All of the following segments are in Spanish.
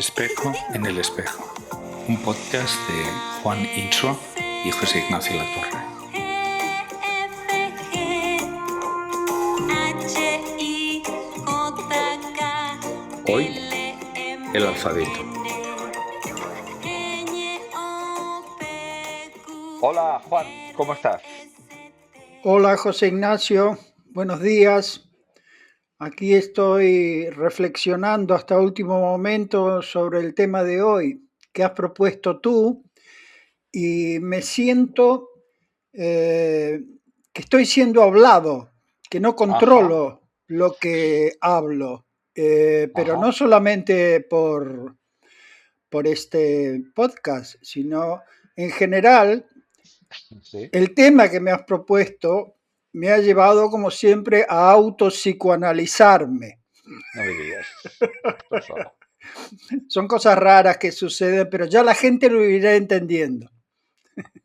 Espejo en el espejo, un podcast de Juan Insua y José Ignacio Latorre. Hoy, el alfabeto. Hola Juan, ¿cómo estás? Hola José Ignacio, buenos días. Aquí estoy reflexionando hasta último momento sobre el tema de hoy que has propuesto tú y me siento que estoy siendo hablado, que no Ajá, controlo lo que hablo, pero ajá, no solamente por este podcast, sino en general. sí, El tema que me has propuesto me ha llevado, como siempre, a autopsicoanalizarme. no me digas. Ostras. Son cosas raras que suceden, pero ya la gente lo irá entendiendo.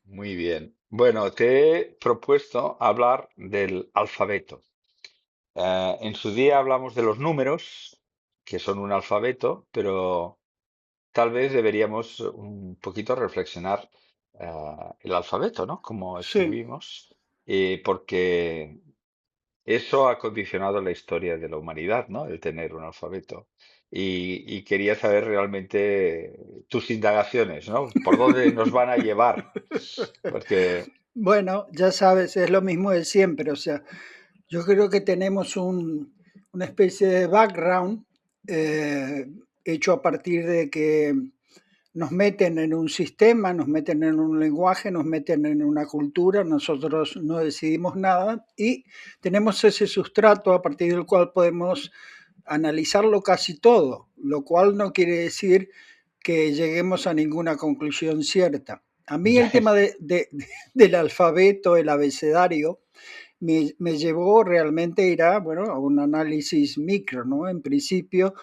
Muy bien. Bueno, te he propuesto hablar del alfabeto. En su día hablamos de los números, que son un alfabeto, pero tal vez deberíamos un poquito reflexionar el alfabeto, ¿no? Cómo Sí. escribimos, porque eso ha condicionado la historia de la humanidad, ¿no? El tener un alfabeto. Y quería saber realmente tus indagaciones, ¿no? ¿Por dónde nos van a llevar? Porque, Bueno, ya sabes, es lo mismo de siempre. O sea, yo creo que tenemos una especie de background eh, hecho a partir de que nos meten en un sistema, nos meten en un lenguaje, nos meten en una cultura, nosotros no decidimos nada y tenemos ese sustrato a partir del cual podemos analizarlo casi todo, lo cual no quiere decir que lleguemos a ninguna conclusión cierta. A mí el tema del alfabeto, el abecedario, me llevó realmente a ir a un análisis micro, ¿no? En principio,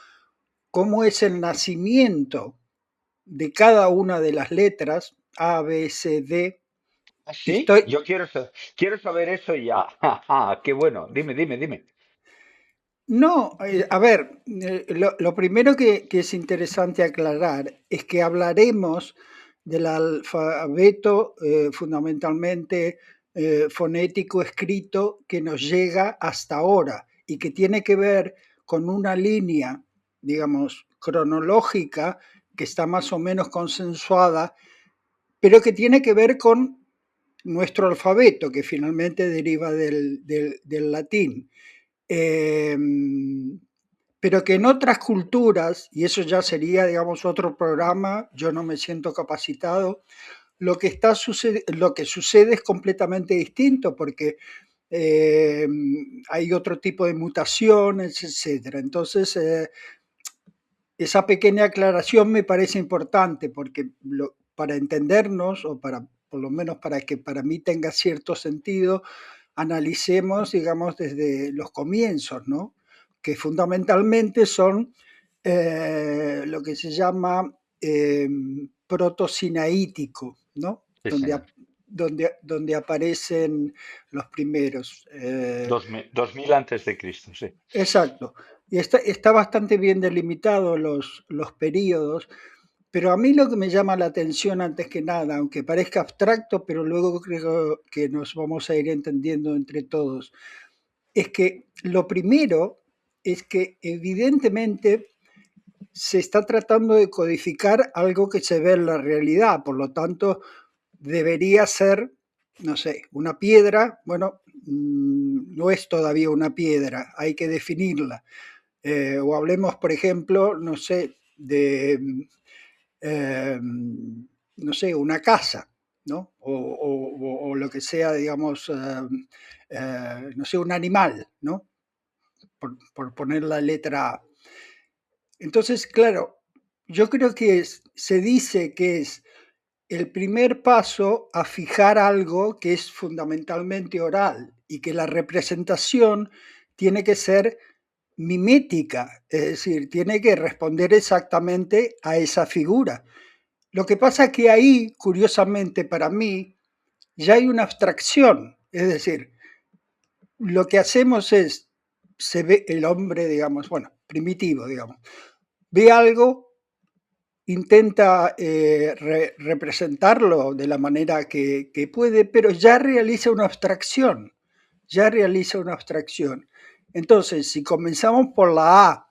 cómo es el nacimiento de cada una de las letras, A, B, C, D. ¿sí? Estoy, Yo quiero saber eso ya. Qué bueno. Dime. no, a ver, lo primero que es interesante aclarar es que hablaremos del alfabeto fundamentalmente fonético escrito que nos llega hasta ahora y que tiene que ver con una línea, digamos, cronológica que está más o menos consensuada, pero que tiene que ver con nuestro alfabeto, que finalmente deriva del latín. Eh, pero que en otras culturas, y eso ya sería, digamos, otro programa, yo no me siento capacitado, lo que sucede es completamente distinto, porque eh, hay otro tipo de mutaciones, etcétera. Entonces, esa pequeña aclaración me parece importante, porque para entendernos, o para por lo menos para que para mí tenga cierto sentido, analicemos, digamos, desde los comienzos, ¿no? Que fundamentalmente son lo que se llama protosinaítico, ¿no? Sí, señor. Donde aparecen los primeros. 2000 antes de Cristo, sí. Exacto. Y está bastante bien delimitado los periodos, pero a mí lo que me llama la atención antes que nada, aunque parezca abstracto, pero luego creo que nos vamos a ir entendiendo entre todos, es que lo primero es que evidentemente se está tratando de codificar algo que se ve en la realidad, por lo tanto debería ser, no sé, una piedra, bueno, no es todavía una piedra, hay que definirla. O hablemos, por ejemplo, no sé, de, no sé, una casa, ¿no? O lo que sea, digamos, no sé, un animal, ¿no? Por poner la letra A. Entonces, claro, yo creo que se dice que es el primer paso a fijar algo que es fundamentalmente oral y que la representación tiene que ser mimética, es decir, tiene que responder exactamente a esa figura. Lo que pasa es que ahí, curiosamente para mí, ya hay una abstracción, es decir, lo que hacemos es, se ve el hombre, digamos, bueno, primitivo, digamos, ve algo intenta representarlo de la manera que puede, pero ya realiza una abstracción, Entonces, si comenzamos por la A,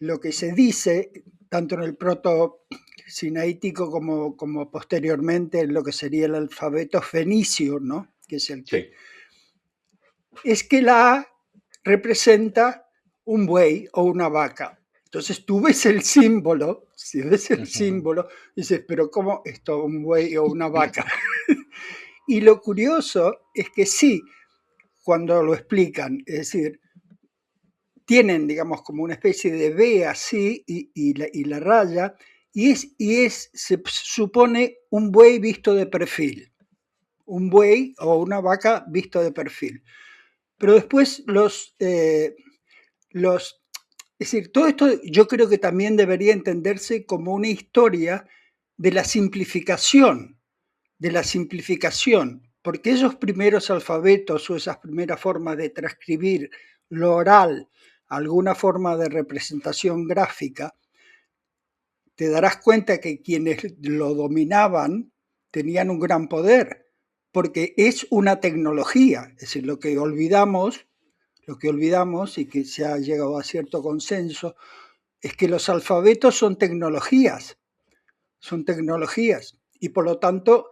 lo que se dice, tanto en el proto-sinaítico como posteriormente en lo que sería el alfabeto fenicio, ¿no? Que es el que... Sí. Es que la A representa un buey o una vaca. Entonces tú ves el símbolo, si ves el símbolo, dices, pero ¿cómo esto, un buey o una vaca? Y lo curioso es que sí, cuando lo explican, es decir, tienen, digamos, como una especie de V así y la raya, se supone un buey visto de perfil, un buey o una vaca visto de perfil. Pero después es decir, todo esto yo creo que también debería entenderse como una historia de la simplificación, porque esos primeros alfabetos o esas primeras formas de transcribir lo oral, alguna forma de representación gráfica, te darás cuenta que quienes lo dominaban tenían un gran poder, porque es una tecnología, es decir, lo que olvidamos y que se ha llegado a cierto consenso, es que los alfabetos son tecnologías, y por lo tanto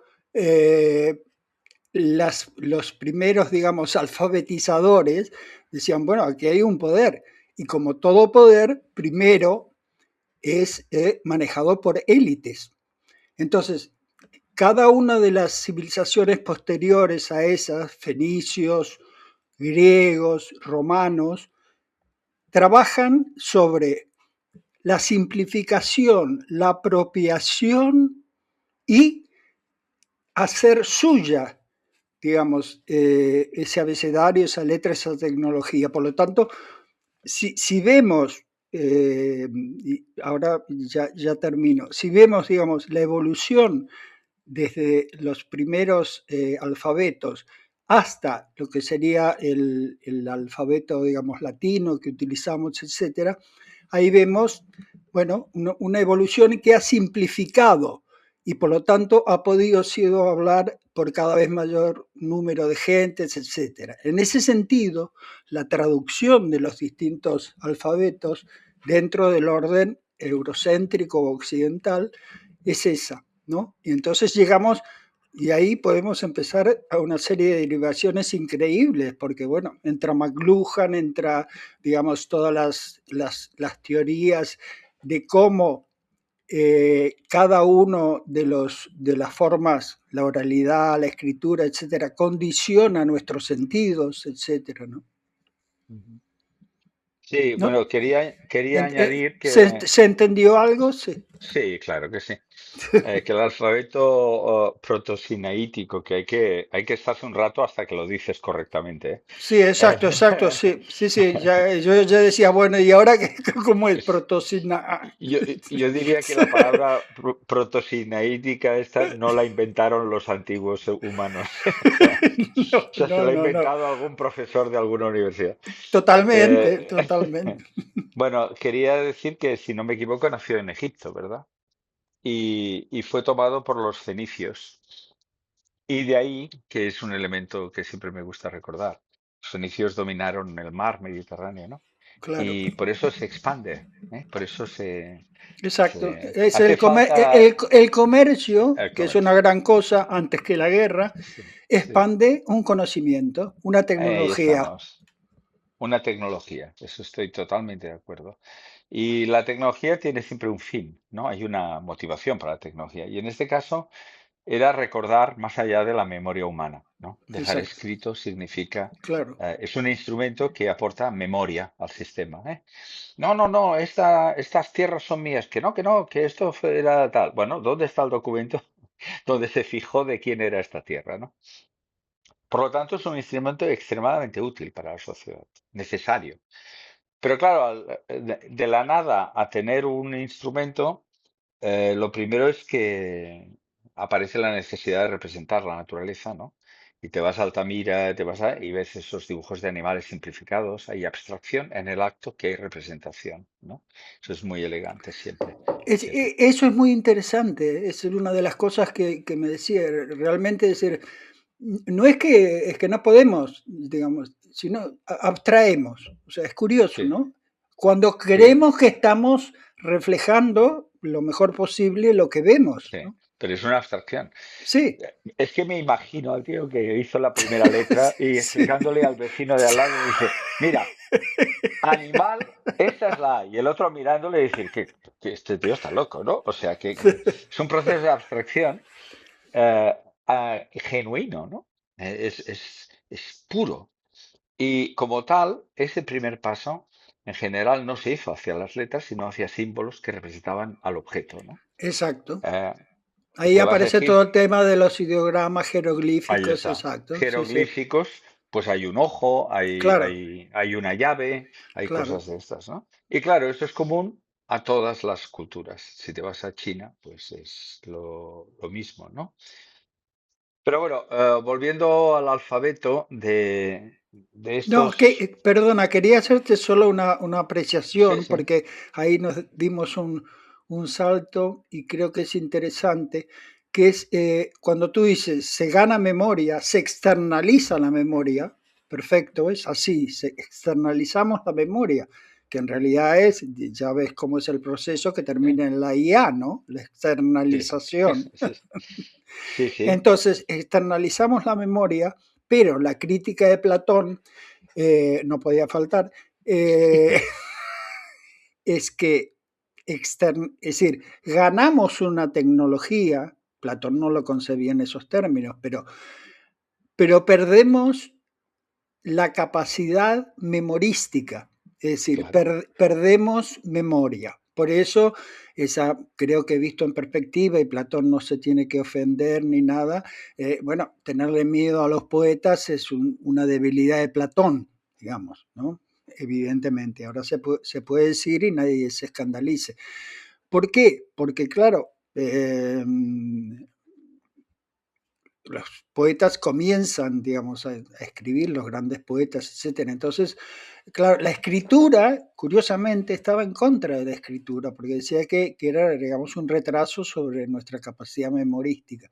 los primeros, digamos, alfabetizadores decían, bueno, aquí hay un poder, y como todo poder, primero es manejado por élites. Entonces, cada una de las civilizaciones posteriores a esas, fenicios, griegos, romanos, trabajan sobre la simplificación, la apropiación y hacer suya, digamos, ese abecedario, esa letra, esa tecnología. Por lo tanto, si vemos, y ahora ya termino, si vemos, digamos, la evolución desde los primeros alfabetos hasta lo que sería el alfabeto, digamos, latino que utilizamos, etcétera, ahí vemos, bueno, una evolución que ha simplificado y por lo tanto ha podido sido hablar por cada vez mayor número de gentes, etcétera. En ese sentido, la traducción de los distintos alfabetos dentro del orden eurocéntrico o occidental es esa, ¿no? Y entonces llegamos, y ahí podemos empezar a una serie de derivaciones increíbles, porque bueno, entra McLuhan, entra, digamos, todas las teorías de cómo cada uno de las formas, la oralidad, la escritura, etcétera, condiciona nuestros sentidos, etcétera, ¿no? Sí, ¿No? bueno, quería añadir que ¿Se entendió algo? Sí. sí, claro que sí. Que el alfabeto protosinaítico, que hay que estarse un rato hasta que lo dices correctamente, ¿eh? Sí, exacto, sí, sí, yo decía, bueno, ¿y ahora qué, cómo es protosina? Yo, yo diría que la palabra protosinaítica esta no la inventaron los antiguos humanos. No, O sea, se la ha no, inventado algún profesor de alguna universidad. totalmente, Eh, totalmente. bueno, quería decir que, si no me equivoco, nació en Egipto, ¿verdad? Y fue tomado por los fenicios. Y de ahí, que es un elemento que siempre me gusta recordar, los fenicios dominaron el mar Mediterráneo, ¿no? Claro, Y por eso se expande, ¿eh? Por eso se, exacto. se Es hace falta el comercio, el que es una comercio. gran cosa antes que la guerra, Sí, sí. expande un conocimiento, una Ahí tecnología. estamos. Una tecnología, eso estoy totalmente de acuerdo. Y la tecnología tiene siempre un fin, ¿no? Hay una motivación para la tecnología. Y en este caso era recordar más allá de la memoria humana, ¿no? Dejar Exacto, escrito significa, claro. es un instrumento que aporta memoria al sistema, ¿eh? No, no, no, estas tierras son mías, que no, que esto era tal. Bueno, ¿dónde está el documento donde se fijó de quién era esta tierra, ¿no? Por lo tanto, es un instrumento extremadamente útil para la sociedad, necesario. Pero claro, de la nada a tener un instrumento, lo primero es que aparece la necesidad de representar la naturaleza, ¿no? Y te vas a Altamira, y ves esos dibujos de animales simplificados. Hay abstracción en el acto que hay representación, ¿no? Eso es muy elegante siempre, siempre. Eso es muy interesante, es una de las cosas que me decía, realmente decir, no es que no podemos, digamos, sino abstraemos, o sea, es curioso, Sí, ¿no? Cuando sí, creemos que estamos reflejando lo mejor posible lo que vemos, sí. ¿no? Pero es una abstracción. Sí, Es que me imagino al tío que hizo la primera letra y sí. explicándole al vecino de al lado, dice, mira, animal, esta es la A. Y el otro mirándole y decir que este tío está loco, ¿no? O sea, que es un proceso de abstracción genuino, ¿no? Es puro. Y como tal, ese primer paso, en general, no se hizo hacia las letras, sino hacia símbolos que representaban al objeto, ¿no? Exacto. Eh, Ahí te vas a aparece todo decir, el tema de los ideogramas ahí jeroglíficos, está. exacto. Sí, sí. Jeroglíficos, pues hay un ojo, Claro, hay una llave, hay claro. cosas de estas, ¿no? Y claro, esto es común a todas las culturas. Si te vas a China, pues es lo mismo, ¿no? Pero bueno, volviendo al alfabeto de No, estos. perdona, quería hacerte solo una Sí, apreciación, sí, porque ahí nos dimos un salto y creo que es interesante, que es cuando tú dices se gana memoria, se externaliza la memoria, perfecto, es así, se externalizamos la memoria, que en realidad es, ya ves cómo es el proceso que sí, termina en la IA, ¿no? La sí, externalización. sí, sí, sí, Entonces, externalizamos la memoria, pero la crítica de Platón, no podía faltar, eh, es que es decir, ganamos una tecnología, Platón no lo concebía en esos términos, pero perdemos la capacidad memorística, es decir, claro. perdemos memoria. Por eso, esa creo que he visto en perspectiva, y Platón no se tiene que ofender ni nada, bueno, tenerle miedo a los poetas es una debilidad de Platón, digamos, ¿no? Evidentemente, ahora se puede decir y nadie se escandalice. ¿Por qué? Porque, claro, los poetas comienzan, digamos, a escribir, los grandes poetas, etcétera. Entonces, claro, la escritura, curiosamente, estaba en contra de la escritura, porque decía que era, digamos, un retraso sobre nuestra capacidad memorística.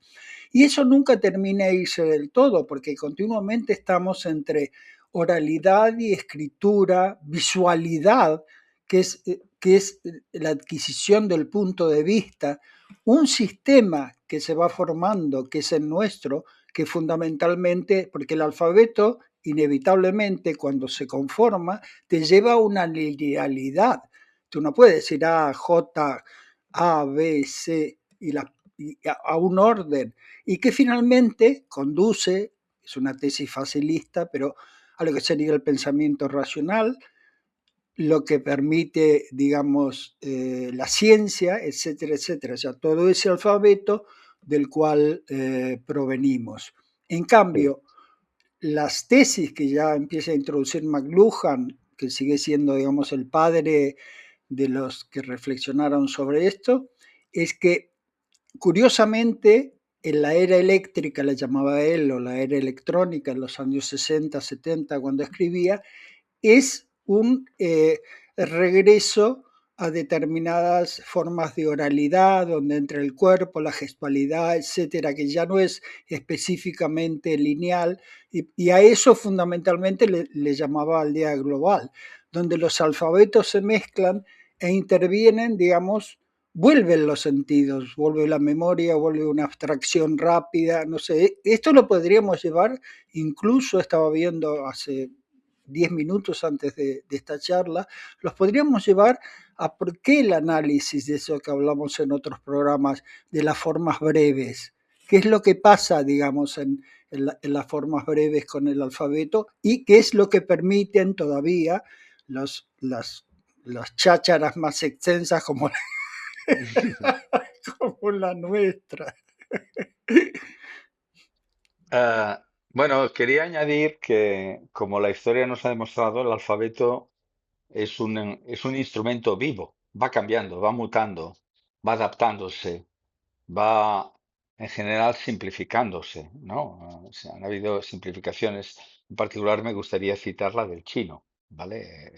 Y eso nunca termina de irse del todo, porque continuamente estamos entre oralidad y escritura, visualidad, que es la adquisición del punto de vista, un sistema que se va formando, que es el nuestro, que fundamentalmente, porque el alfabeto inevitablemente cuando se conforma te lleva a una linealidad. Tú no puedes decir A, J, A, B, C y a un orden y que finalmente conduce, es una tesis facilista, pero a lo que sería el pensamiento racional, lo que permite, digamos, la ciencia, etcétera, etcétera. O sea, todo ese alfabeto del cual provenimos. En Sí, cambio, las tesis que ya empieza a introducir McLuhan, que sigue siendo, digamos, el padre de los que reflexionaron sobre esto, es que curiosamente en la era eléctrica, la llamaba él, o la era electrónica, en los años 60, 70, cuando escribía, es un regreso a determinadas formas de oralidad, donde entra el cuerpo, la gestualidad, etcétera, que ya no es específicamente lineal, y a eso fundamentalmente le llamaba aldea global, donde los alfabetos se mezclan e intervienen, digamos, vuelven los sentidos, vuelve la memoria, vuelve una abstracción rápida, no sé, esto lo podríamos llevar, incluso estaba viendo hace 10 minutos antes de esta charla, los podríamos llevar a por qué el análisis de eso que hablamos en otros programas, de las formas breves. ¿Qué es lo que pasa, digamos, en las formas breves con el alfabeto? ¿Y qué es lo que permiten todavía los, las chácharas más extensas como como la nuestra? Eh, bueno, quería añadir que, como la historia nos ha demostrado, el alfabeto es un instrumento vivo, va cambiando, va mutando, va adaptándose, va en general simplificándose, ¿no? O sea, han habido simplificaciones. En particular me gustaría citar la del chino, ¿vale?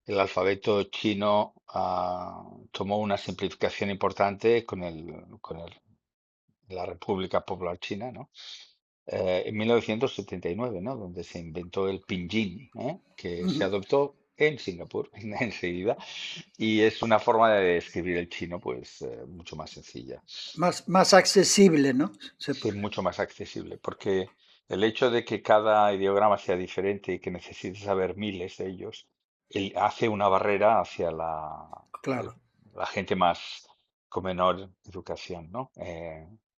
El alfabeto chino tomó una simplificación importante con la República Popular China, ¿no? En 1979, ¿no? Donde se inventó el pinyin, ¿eh? Que se Ujú. adoptó en Singapur enseguida y es una forma de escribir el chino, pues, mucho más sencilla. Más accesible, ¿no? Sí, mucho más accesible, porque el hecho de que cada ideograma sea diferente y que necesites saber miles de ellos, hace una barrera hacia Claro, la gente más con menor educación, ¿no?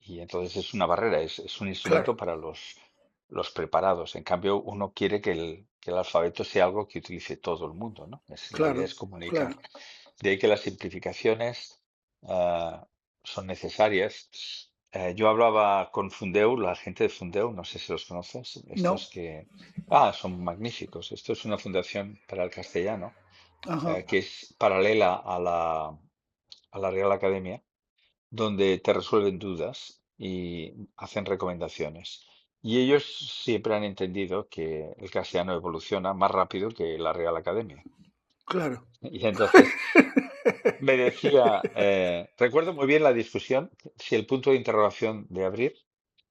Y entonces es una barrera, es un claro, instrumento para los preparados. En cambio, uno quiere que el alfabeto sea algo que utilice todo el mundo, ¿no? La idea claro, es comunicar. claro. De ahí que las simplificaciones ah, son necesarias. Yo hablaba con Fundeu, la gente de Fundeu, no sé si los conoces, estos No, que... son magníficos. Esto es una fundación para el castellano, ajá, que es paralela a la Real Academia, donde te resuelven dudas y hacen recomendaciones. Y ellos siempre han entendido que el castellano evoluciona más rápido que la Real Academia. claro. Y entonces me decía, recuerdo muy bien la discusión, si el punto de interrogación de abrir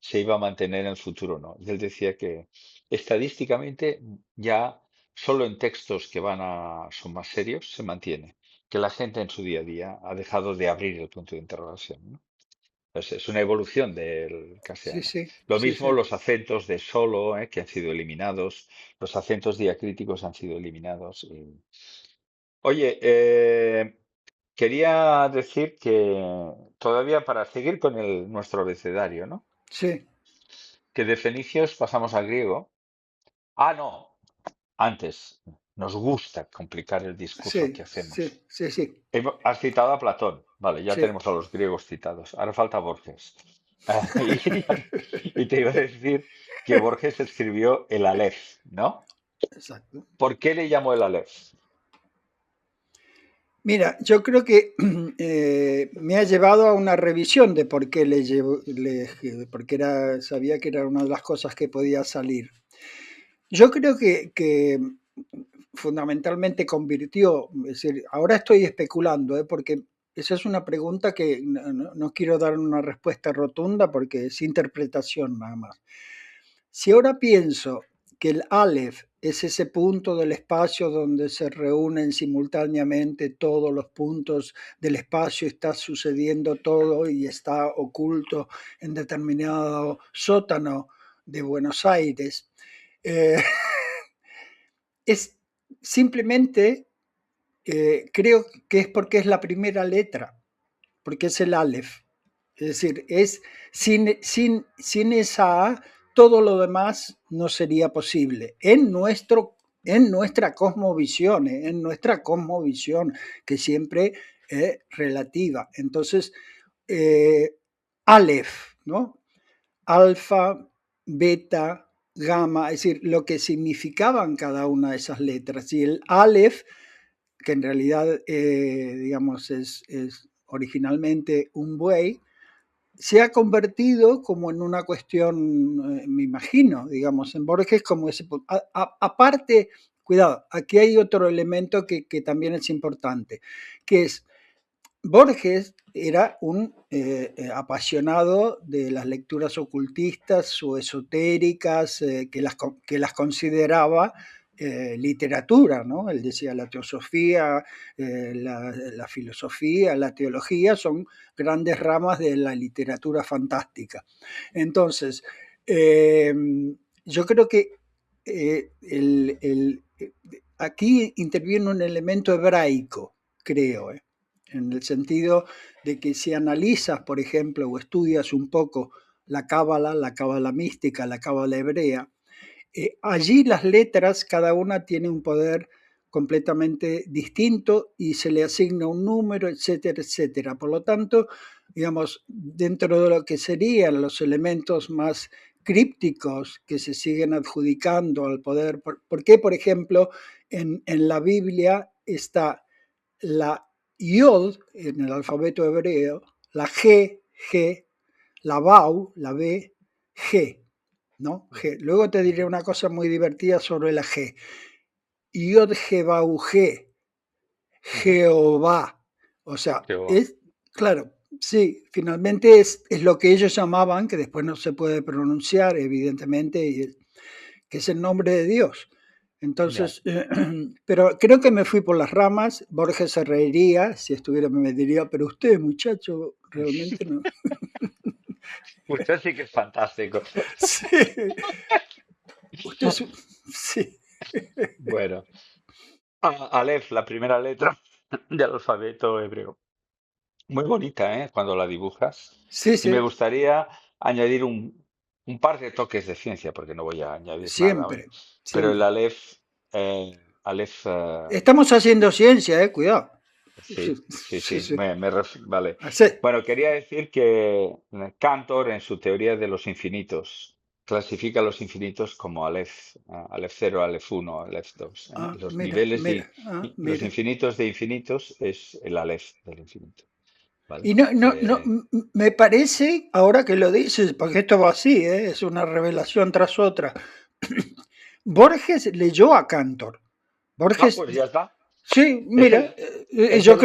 se iba a mantener en el futuro o no. Y él decía que estadísticamente ya solo en textos que son más serios se mantiene, que la gente en su día a día ha dejado de abrir el punto de interrogación, ¿no? Entonces, es una evolución del Sí, castellano. sí, Lo sí, mismo sí. los acentos de solo, que han sido eliminados, los acentos diacríticos han sido eliminados. Oye, quería decir que todavía para seguir con nuestro abecedario, ¿no? Sí, Que de fenicios pasamos al griego. Ah, no, antes, nos gusta complicar el discurso que sí, hacemos. sí, sí, sí, Has citado a Platón, vale, ya sí. tenemos a los griegos citados. Ahora falta Borges. Y te iba a decir que Borges escribió el Aleph, ¿no? Exacto. ¿Por qué le llamó el Aleph? Mira, yo creo que me ha llevado a una revisión de por qué porque sabía que era una de las cosas que podía salir. Yo creo que fundamentalmente convirtió, es decir, ahora estoy especulando, porque esa es una pregunta que no quiero dar una respuesta rotunda porque es interpretación nada más. Si ahora pienso que el Aleph es ese punto del espacio donde se reúnen simultáneamente todos los puntos del espacio, está sucediendo todo y está oculto en determinado sótano de Buenos Aires, eh, es simplemente, creo que es porque es la primera letra, porque es el Aleph. Es decir, sin esa A, todo lo demás no sería posible. En nuestra cosmovisión, que siempre es relativa. Entonces, eh, Aleph, ¿no? Alfa, beta, gamma, es decir, lo que significaban cada una de esas letras. Y el Aleph, que en realidad, digamos, es originalmente un buey, se ha convertido como en una cuestión, me imagino, digamos, en Borges como ese... aparte, cuidado, aquí hay otro elemento que también es importante, que es Borges era un apasionado de las lecturas ocultistas o esotéricas, que las consideraba literatura, ¿no? Él decía la teosofía, la filosofía, la teología son grandes ramas de la literatura fantástica. Entonces, eh, yo creo que aquí interviene un elemento hebraico, creo, en el sentido de que si analizas, por ejemplo, o estudias un poco la cábala mística, la cábala hebrea, allí las letras, cada una tiene un poder completamente distinto y se le asigna un número, etcétera, etcétera. Por lo tanto, digamos, dentro de lo que serían los elementos más crípticos que se siguen adjudicando al poder, ¿por qué, por ejemplo, en la Biblia está la Yod en el alfabeto hebreo, la G, la Vau, la B, G, ¿no? G. Luego te diré una cosa muy divertida sobre la G. Yod G, Vau, G, Ujú. Jehová. O sea, Jehová. es, claro, sí, finalmente es lo que ellos llamaban, que después no se puede pronunciar, evidentemente, que es el nombre de Dios. Ya. Entonces, pero creo que me fui por las ramas. Borges se reiría, si estuviera me diría, pero usted, muchacho, realmente no. Usted sí que es fantástico. Sí, usted es un... Sí, Bueno, Aleph, la primera letra del alfabeto hebreo. Muy bonita, ¿eh? Cuando la dibujas. sí, Y me sí, gustaría añadir un par de toques de ciencia, porque no voy a añadir nada hoy. siempre, Pero el siempre. Aleph, Estamos haciendo ciencia, cuidado. Sí, sí, sí, sí, sí, sí. vale. Así. Bueno, quería decir que Cantor, en su teoría de los infinitos, clasifica los infinitos como Aleph, Aleph 0, Aleph 1, Aleph 2. Ah, Los mira, niveles mira, y los mira. infinitos de infinitos es el Aleph del infinito, ¿vale? Y no, me parece, ahora que lo dices, porque esto va así, es una revelación tras otra. Borges leyó a Cantor. Borges, Pues ya está. sí, Es mira, el, es el yo infinito.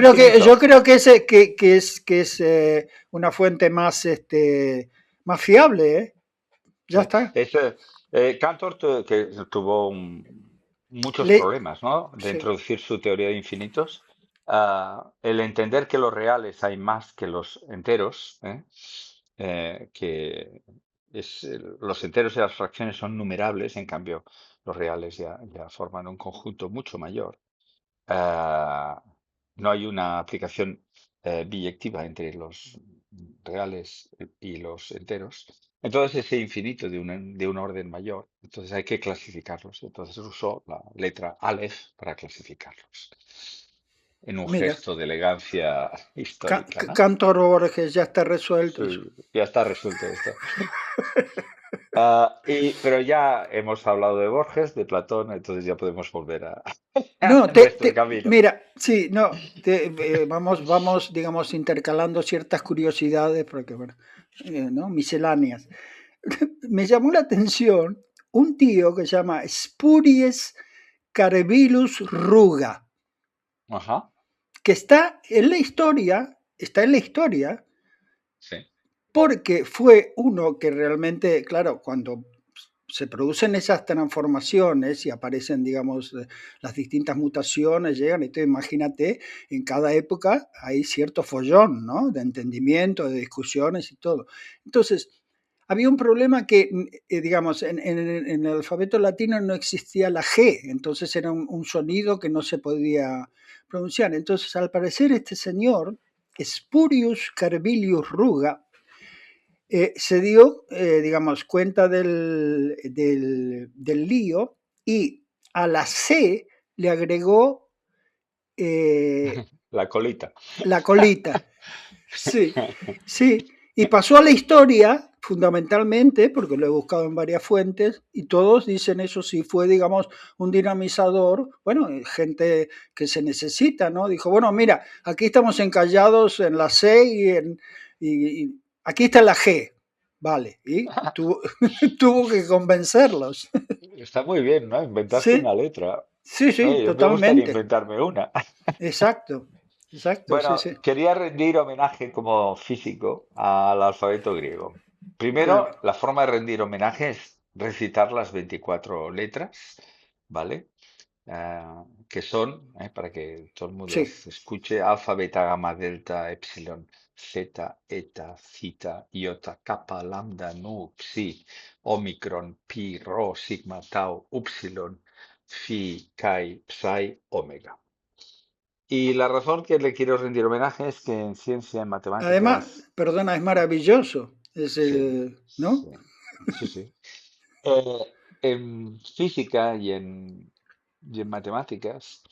creo que es una fuente más, más fiable, ¿eh? Ya Sí. está. Cantor que tuvo muchos Le, problemas, ¿no? De sí. introducir su teoría de infinitos. El entender que los reales hay más que los enteros, ¿eh? Que los enteros y las fracciones son numerables, en cambio los reales ya forman un conjunto mucho mayor. Ah, no hay una aplicación biyectiva entre los reales y los enteros. Entonces ese infinito de un orden mayor, entonces hay que clasificarlos. Entonces usó la letra Aleph para clasificarlos en un Mira, gesto de elegancia histórica, ¿no? Cantor Borges ya está resuelto eso. Sí, ya está resuelto esto. Pero ya hemos hablado de Borges, de Platón, entonces ya podemos volver a No, nuestro camino. mira, sí, no, vamos, digamos, intercalando ciertas curiosidades, porque, bueno, ¿no? Misceláneas. Me llamó la atención un tío que se llama Spuries Carvilus Ruga, Ajá, que está en la historia, sí. porque fue uno que realmente, claro, cuando se producen esas transformaciones y aparecen, digamos, las distintas mutaciones, llegan, entonces imagínate, en cada época hay cierto follón, ¿no? De entendimiento, de discusiones y todo. Entonces, había un problema que, digamos, en el alfabeto latino no existía la G, entonces era un sonido que no se podía pronunciar. Entonces, al parecer, este señor, Spurius Carvilius Ruga, se dio, digamos, cuenta del lío y a la C le agregó La colita. la colita. Sí, sí. Y pasó a la historia fundamentalmente, porque lo he buscado en varias fuentes, y todos dicen eso sí fue, digamos, un dinamizador, bueno, gente que se necesita, ¿no? Dijo, bueno, mira, aquí estamos encallados en la C y aquí está la G, vale, y tuvo que convencerlos. Está muy bien, ¿no? Inventarse una Sí, letra. sí, sí, Oye, me gustaría totalmente. inventarme una. Exacto, exacto, sí, Bueno, sí, quería rendir homenaje como físico al alfabeto griego. claro, Primero, la forma de rendir homenaje es recitar las 24 letras, ¿vale? Que son, para que todo el mundo sí. las escuche, alfa, beta, gamma, delta, epsilon, zeta, eta, zeta, iota, kappa, lambda, nu, psi, omicron, pi, rho, sigma, tau, upsilon, phi, chi, psi, omega. Y la razón que le quiero rendir homenaje es que en ciencia, en Además, matemáticas, perdona, es maravilloso. sí, ¿No? sí, sí, sí. En física y en matemáticas,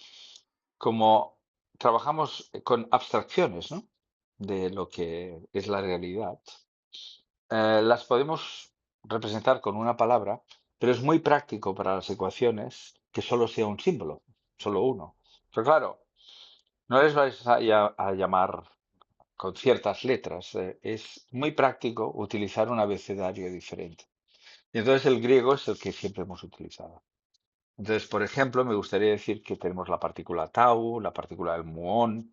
como trabajamos con abstracciones, ¿no? De lo que es la realidad, las podemos representar con una palabra, pero es muy práctico para las ecuaciones que solo sea un símbolo, solo uno. Pero claro, no les vais a llamar con ciertas letras, es muy práctico utilizar un abecedario diferente. Y entonces el griego es el que siempre hemos utilizado. Entonces, por ejemplo, me gustaría decir que tenemos la partícula tau, la partícula del muón,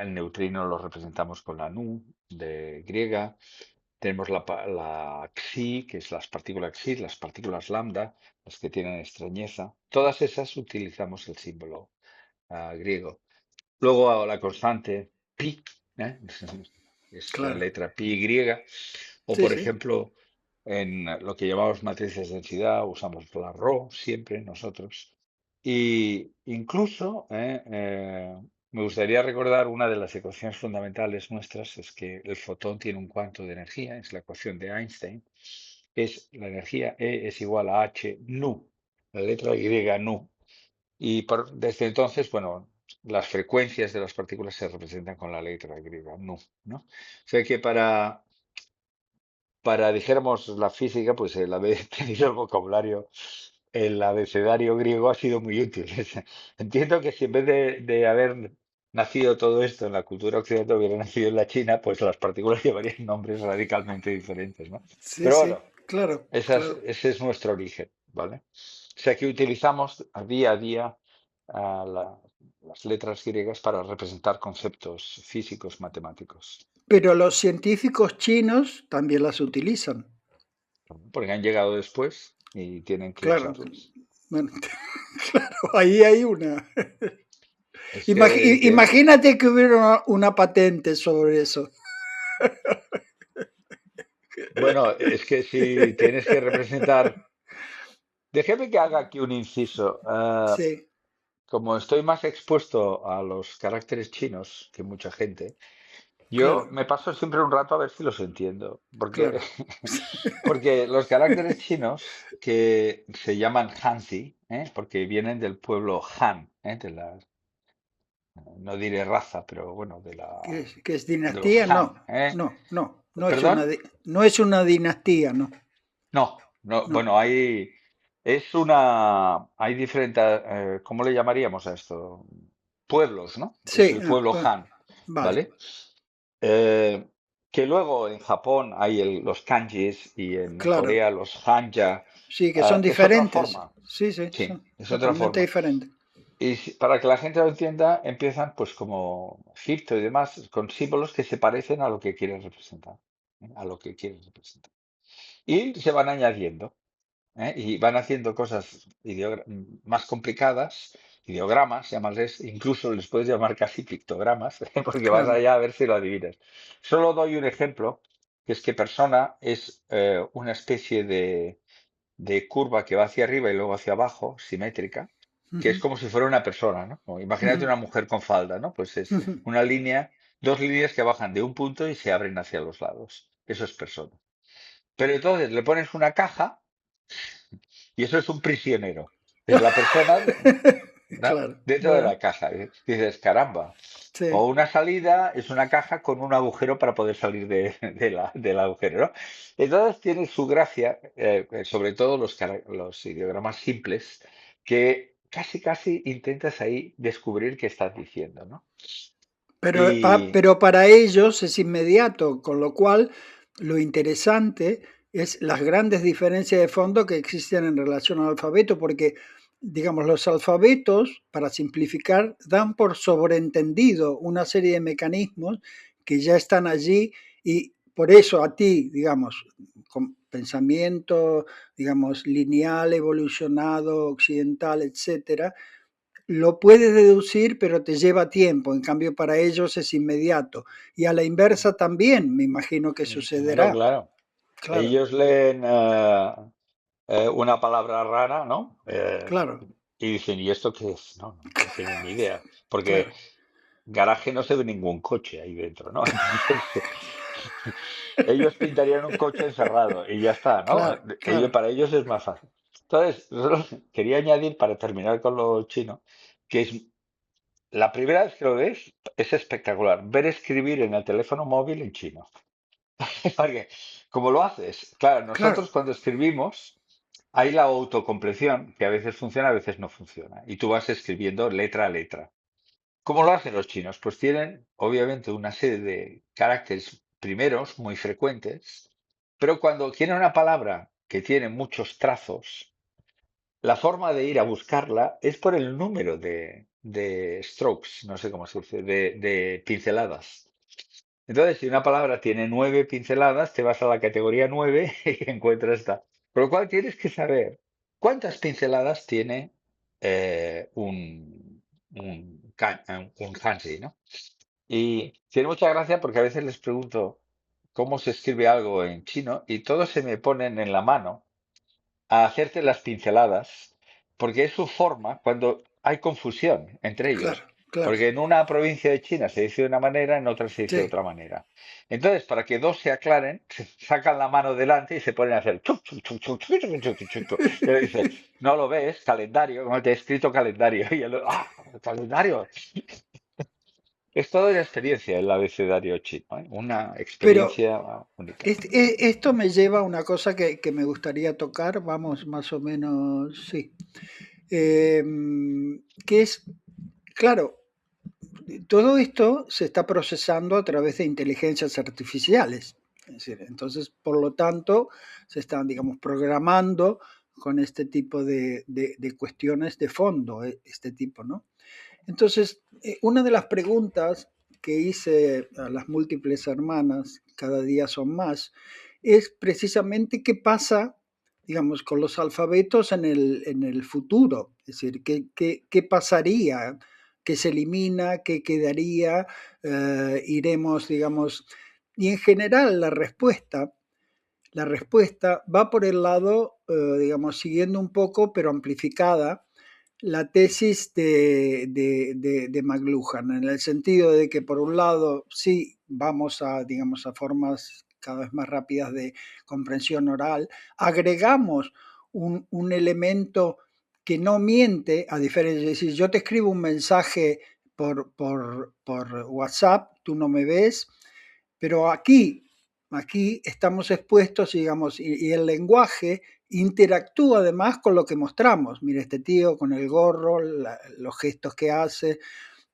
el neutrino lo representamos con la nu de griega, tenemos la xi, que es las partículas xi, las partículas lambda, las que tienen extrañeza. Todas esas utilizamos el símbolo griego. Luego la constante pi, ¿eh? Es la claro. letra pi griega. O Sí, por sí. ejemplo, en lo que llamamos matrices de densidad usamos la rho siempre nosotros. Y incluso me gustaría recordar una de las ecuaciones fundamentales nuestras, es que el fotón tiene un cuanto de energía, es la ecuación de Einstein, es la energía E es igual a h nu, la letra griega nu. Y desde entonces, bueno, las frecuencias de las partículas se representan con la letra griega nu, ¿no? O sea que para, dijéramos, la física, pues el haber tenido el vocabulario, el abecedario griego ha sido muy útil. Entiendo que si en vez de haber nacido todo esto en la cultura occidental hubiera nacido en la China, pues las partículas llevarían nombres radicalmente diferentes, ¿no? Sí, Pero sí. bueno, Claro, claro. ese es nuestro origen, ¿vale? O sea que utilizamos a día las letras griegas para representar conceptos físicos, matemáticos, Pero los científicos chinos también las utilizan. porque han llegado después y tienen que Claro. usarlas. Bueno, claro, ahí hay una. Es que Imagínate que hubiera una patente sobre eso. bueno, es que si tienes que representar, déjeme que haga aquí un inciso. Sí, Como estoy más expuesto a los caracteres chinos que mucha gente, yo claro, me paso siempre un rato a ver si los entiendo, porque, claro. porque los caracteres chinos que se llaman Hanzi, porque vienen del pueblo Han, no diré raza, pero bueno, ¿Qué es de los dinastía? Han, No, no, no, ¿Perdón? no es una dinastía, no, No, no, no. bueno, hay diferentes, ¿cómo le llamaríamos a esto? Pueblos, ¿no? Es Sí, el pueblo bueno, Han, vale, ¿vale? Eh, que luego en Japón hay los kanjis y en claro. Corea los hanja. Sí, que son Es otra diferentes. forma, Sí, sí, sí, son es otra totalmente forma. diferentes. Y para que la gente lo entienda, empiezan pues como Egipto y demás, con símbolos que se parecen a lo que quieren representar, a lo que quieren representar. Y se van añadiendo. Y van haciendo cosas más complicadas, ideogramas, llámales, incluso les puedes llamar casi pictogramas, porque vas Claro. allá a ver si lo adivinas. Solo doy un ejemplo, que es que persona es una especie de curva que va hacia arriba y luego hacia abajo, simétrica, que es Ujú, como si fuera una persona, ¿no? O imagínate ujú, una mujer con falda, ¿no? Pues es ujú. una línea, dos líneas que bajan de un punto y se abren hacia los lados. Eso es persona. Pero entonces le pones una caja y eso es un prisionero. Es la persona, ¿no? Claro, Dentro de bueno, la caja. Y dices, caramba. O sí. una salida es una caja con un agujero para poder salir del agujero, ¿no? Entonces tiene su gracia, sobre todo los ideogramas simples, que casi, casi intentas ahí descubrir qué estás diciendo, ¿no? Y Pero para ellos es inmediato, con lo cual lo interesante es las grandes diferencias de fondo que existen en relación al alfabeto, porque, digamos, los alfabetos, para simplificar, dan por sobreentendido una serie de mecanismos que ya están allí y por eso a ti, digamos, con pensamiento, digamos, lineal, evolucionado, occidental, etcétera, lo puedes deducir, pero te lleva tiempo. En cambio, para ellos es inmediato. Y a la inversa también, me imagino que claro, sucederá. claro. Claro, Ellos leen una palabra rara, ¿no? claro, Y dicen, ¿y esto qué es? No, no, no tienen ni idea. Porque claro, garaje no se ve ningún coche ahí dentro, ¿no? Entonces, ellos pintarían un coche encerrado y ya está, ¿no? claro, claro. Para ellos es más fácil. Entonces, solo quería añadir, para terminar con lo chino, que es la primera vez que lo ves, es espectacular. Ver escribir en el teléfono móvil en chino. Porque, como lo haces? Claro, Claro, nosotros cuando escribimos, hay la autocompleción, que a veces funciona, a veces no funciona. Y tú vas escribiendo letra a letra. ¿Cómo lo hacen los chinos? Pues tienen, obviamente, una serie de caracteres primeros muy frecuentes, pero cuando quieren una palabra que tiene muchos trazos, la forma de ir a buscarla es por el número de strokes, no sé cómo se dice, de pinceladas. Entonces, si una palabra tiene 9 pinceladas, te vas a la categoría 9 y encuentras esta. Por lo cual tienes que saber cuántas pinceladas tiene un kanji, ¿no? Y tiene mucha gracia porque a veces les pregunto cómo se escribe algo en chino y todos se me ponen en la mano a hacerte las pinceladas, porque es su forma cuando hay confusión entre Claro, ellos. claro. Porque en una provincia de China se dice de una manera, en otra se dice de Sí. otra manera. Entonces, para que dos se aclaren, se sacan la mano delante y se ponen a hacer chuc, chuc, chuc, chuc, chuc, chuc, chuc, chuc, chuc. Y le dice, no lo ves, calendario, como te he escrito calendario. Y él, calendario. Es toda una experiencia el abecedario chino, ¿eh? Una Pero experiencia única. esto me lleva a una cosa que me gustaría tocar, vamos, más o menos, sí. Que es, claro, todo esto se está procesando a través de inteligencias artificiales. Es decir, entonces, por lo tanto, se están, digamos, programando con este tipo de cuestiones de fondo, este tipo, ¿no? Entonces, una de las preguntas que hice a las múltiples hermanas, cada día son más, es precisamente qué pasa, digamos, con los alfabetos en el futuro. Es decir, qué pasaría, qué se elimina, qué quedaría, iremos, digamos, y en general la respuesta va por el lado, digamos, siguiendo un poco, pero amplificada, la tesis de McLuhan, en el sentido de que por un lado sí vamos a, digamos, a formas cada vez más rápidas de comprensión oral, agregamos un elemento que no miente, a diferencia de decir, yo te escribo un mensaje por WhatsApp, tú no me ves, pero aquí estamos expuestos, digamos, y el lenguaje interactúa además con lo que mostramos. Mira este tío con el gorro, los gestos que hace,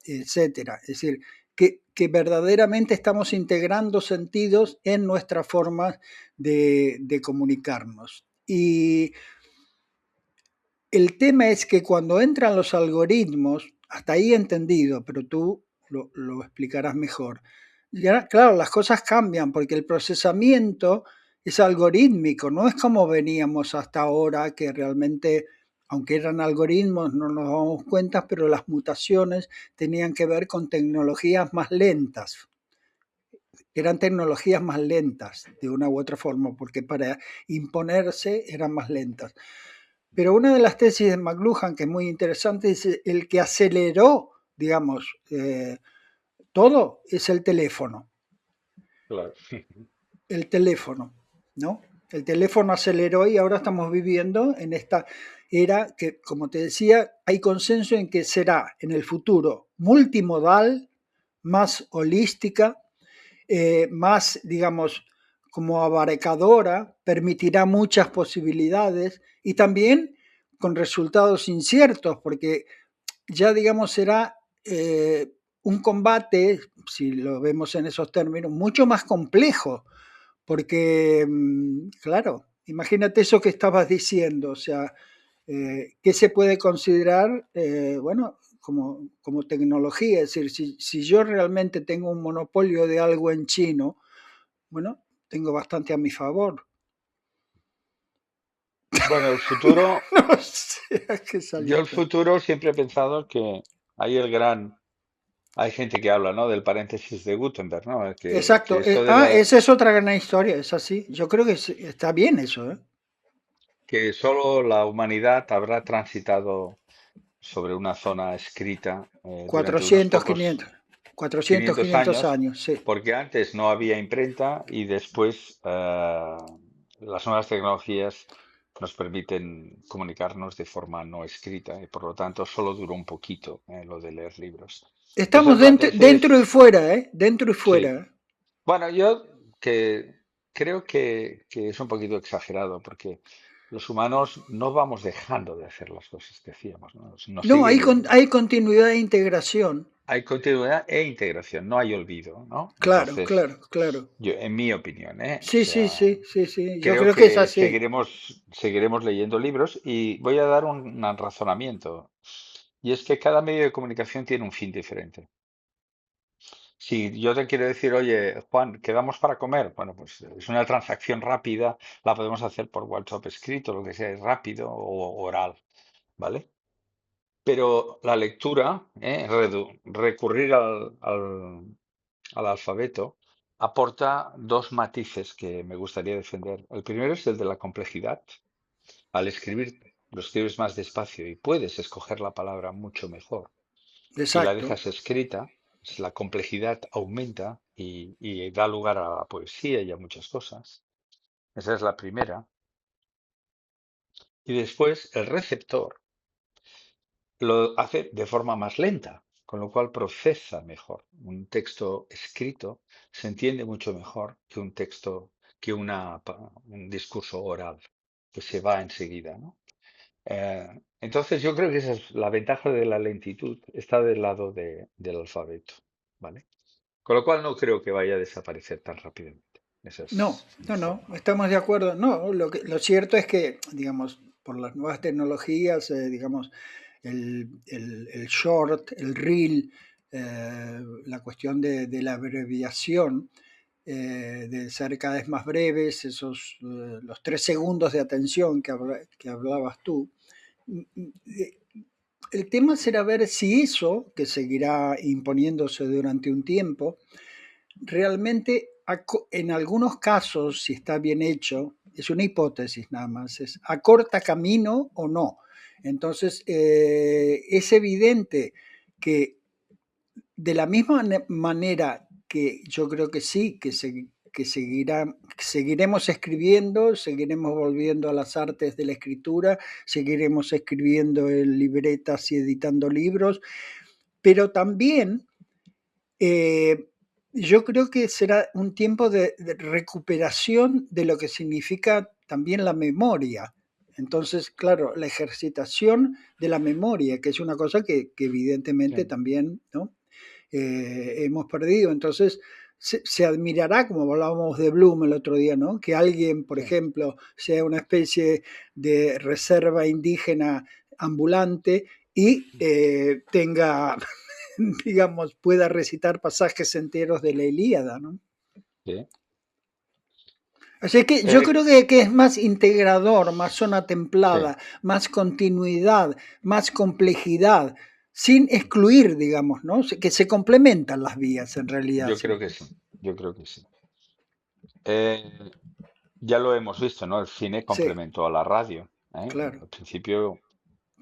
etcétera. Es decir, que verdaderamente estamos integrando sentidos en nuestra forma de comunicarnos. Y el tema es que cuando entran los algoritmos, hasta ahí entendido, pero tú lo explicarás mejor. Ya, claro, las cosas cambian porque el procesamiento es algorítmico, no es como veníamos hasta ahora, que realmente, aunque eran algoritmos, no nos damos cuenta, pero las mutaciones tenían que ver con tecnologías más lentas. Eran tecnologías más lentas, de una u otra forma, porque para imponerse eran más lentas. Pero una de las tesis de McLuhan, que es muy interesante, es el que aceleró, digamos, todo es el teléfono. Claro. El teléfono, ¿no? El teléfono aceleró y ahora estamos viviendo en esta era que, como te decía, hay consenso en que será en el futuro multimodal, más holística, más, digamos, como abarcadora, permitirá muchas posibilidades y también con resultados inciertos, porque ya, digamos, será un combate, si lo vemos en esos términos, mucho más complejo, porque, claro, imagínate eso que estabas diciendo, o sea, ¿qué se puede considerar, bueno, como tecnología? Es decir, si yo realmente tengo un monopolio de algo en chino, bueno, tengo bastante a mi favor. Bueno, el futuro, No sé a qué yo salió el esto. futuro siempre he pensado que hay gente que habla, ¿no? Del paréntesis de Gutenberg, ¿no? Que Exacto. esto de Esa es otra gran historia, es así. Yo creo que está bien eso, ¿eh? que solo la humanidad habrá transitado sobre una zona escrita durante unos 400, pocos 500. 400, 500 500 años, años, sí. porque antes no había imprenta y después las nuevas tecnologías nos permiten comunicarnos de forma no escrita y por lo tanto solo duró un poquito lo de leer libros. Eso Estamos es la dentro y tesis, fuera, ¿eh? Dentro y fuera. sí. Bueno, yo que creo que es un poquito exagerado porque los humanos no vamos dejando de hacer las cosas que hacíamos, ¿no? Nos No, sigue, hay continuidad e integración. hay continuidad e integración, no hay olvido, ¿no? Claro, Entonces, claro, claro. yo, en mi opinión, ¿eh? O Sí, sí, sea, sí, sí, sí. Yo creo creo que es que así. seguiremos leyendo libros y voy a dar un razonamiento. Y es que cada medio de comunicación tiene un fin diferente. Si yo te quiero decir, oye, Juan, quedamos para comer, bueno, pues es una transacción rápida, la podemos hacer por WhatsApp escrito, lo que sea, es rápido o oral, ¿vale? Pero la lectura, recurrir al alfabeto, aporta dos matices que me gustaría defender. El primero es el de la complejidad. Al escribir, lo escribes más despacio y puedes escoger la palabra mucho mejor. Si la Exacto. dejas escrita, pues la complejidad aumenta y da lugar a la poesía y a muchas cosas. Esa es la primera. Y después el receptor lo hace de forma más lenta, con lo cual procesa mejor. Un texto escrito se entiende mucho mejor que un texto, que un discurso oral, que se va enseguida, ¿no? Entonces yo creo que esa es la ventaja de la lentitud, está del lado del alfabeto, ¿vale? Con lo cual no creo que vaya a desaparecer tan rápidamente. Esa No, es mi no, no, forma. estamos de acuerdo. No, lo cierto es que, digamos, por las nuevas tecnologías, digamos, el short, el reel, la cuestión de la abreviación, de ser cada vez más breves, los 3 segundos de atención que hablabas tú. El tema será ver si eso, que seguirá imponiéndose durante un tiempo, realmente en algunos casos, si está bien hecho, es una hipótesis nada más, es acorta camino o no. Entonces, es evidente que de la misma manera que yo creo que sí, que seguiremos escribiendo, seguiremos volviendo a las artes de la escritura, seguiremos escribiendo en libretas y editando libros, pero también eh, yo creo que será un tiempo de recuperación de lo que significa también la memoria. Entonces, claro, la ejercitación de la memoria, que es una cosa que evidentemente Sí, también, ¿no? Hemos perdido. Entonces, se admirará, como hablábamos de Bloom el otro día, ¿no? Que alguien, por sí, ejemplo, sea una especie de reserva indígena ambulante y tenga, digamos, pueda recitar pasajes enteros de la Ilíada, ¿no? sí. Así que yo Eh, creo que es más integrador, más zona sí, templada, más continuidad, más complejidad, sin excluir, digamos, ¿no? Que se complementan las vías en realidad. yo Sí. creo que sí. Yo creo que sí. Eh, ya lo hemos visto, ¿no? El cine Sí, complementó a la radio, ¿eh? claro, Al principio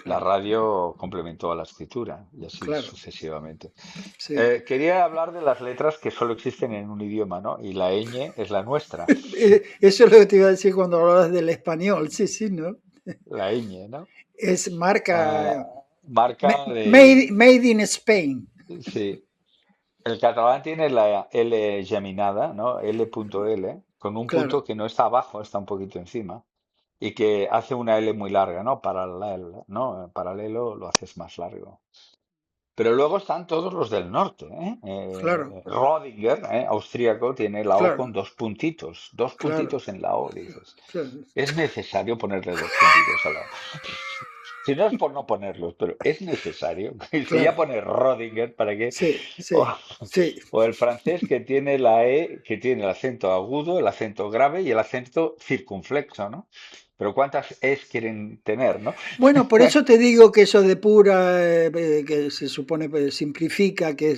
la claro, radio complementó a la escritura y así claro. sucesivamente. Sí. Quería hablar de las letras que solo existen en un idioma, ¿no? Y la ñ es la nuestra, Eso es lo que te iba a decir cuando hablabas del español. Sí, sí, ¿no? la ñ, ¿no? Es Ah, marca marca made, de... made in Spain. Sí, el catalán tiene la L geminada, ¿no? L.L, con un Claro, punto que no está abajo, está un poquito encima, y que hace una L muy larga, ¿no? Paralelo, ¿no? Paralelo lo haces más largo. Pero luego están todos los del norte, ¿eh? claro, Rodinger, austríaco, tiene la O claro, con dos claro, puntitos en la O, dices. claro. ¿Es necesario ponerle dos puntitos a la O? Si no es por no ponerlos, pero es necesario. Si ya Claro. pone Rodinger, ¿para qué? Sí, O, sí, sí. o el francés que tiene la E, que tiene el acento agudo, el acento grave y el acento circunflexo, ¿no? Pero ¿cuántas Es quieren tener, no? Bueno, por eso te digo que eso depura, que se supone que simplifica, que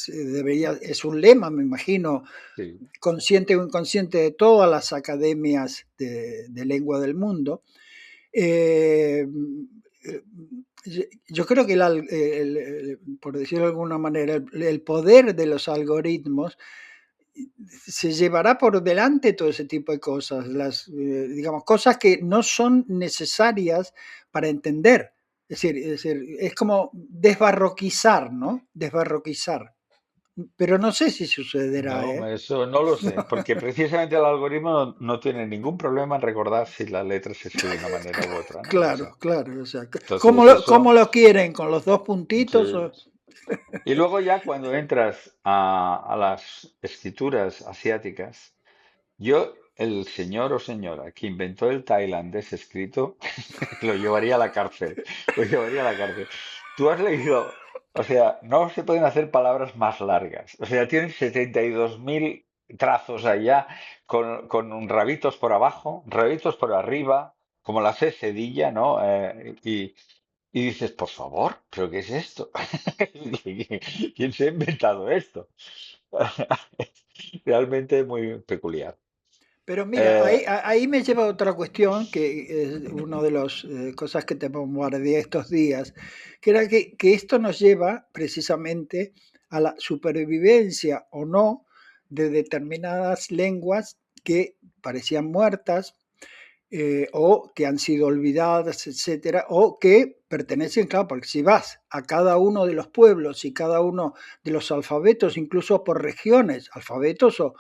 debería, es un lema, me imagino, Sí, consciente o inconsciente de todas las academias de lengua del mundo. Eh, yo creo que por decirlo de alguna manera, el poder de los algoritmos se llevará por delante todo ese tipo de cosas, digamos, cosas que no son necesarias para entender. Es decir, es como desbarroquizar, ¿no? Desbarroquizar. pero no sé si sucederá, No, ¿eh? eso no lo sé, porque precisamente el algoritmo no tiene ningún problema en recordar si la letra se escribe de una manera u otra, ¿no? O Claro, sea, claro, o sea, entonces cómo eso, lo quieren? ¿Con los dos puntitos? sí. Y luego ya cuando entras a las escrituras asiáticas, el señor o señora que inventó el tailandés escrito, lo llevaría a la cárcel, lo llevaría a la cárcel. Tú has leído, o sea, no se pueden hacer palabras más largas. O sea, tienen 72.000 trazos allá con rabitos por abajo, rabitos por arriba, como la C cedilla, ¿no? Y dices, por favor, ¿pero qué es esto? ¿Quién se ha inventado esto? Realmente muy peculiar. Pero mira, Eh, ahí me lleva a otra cuestión, que es una de las cosas que te bombardeé estos días, que era que esto nos lleva precisamente a la supervivencia o no de determinadas lenguas que parecían muertas, o que han sido olvidadas, etcétera, o que pertenecen, claro, porque si vas a cada uno de los pueblos y cada uno de los alfabetos, incluso por regiones, alfabetos o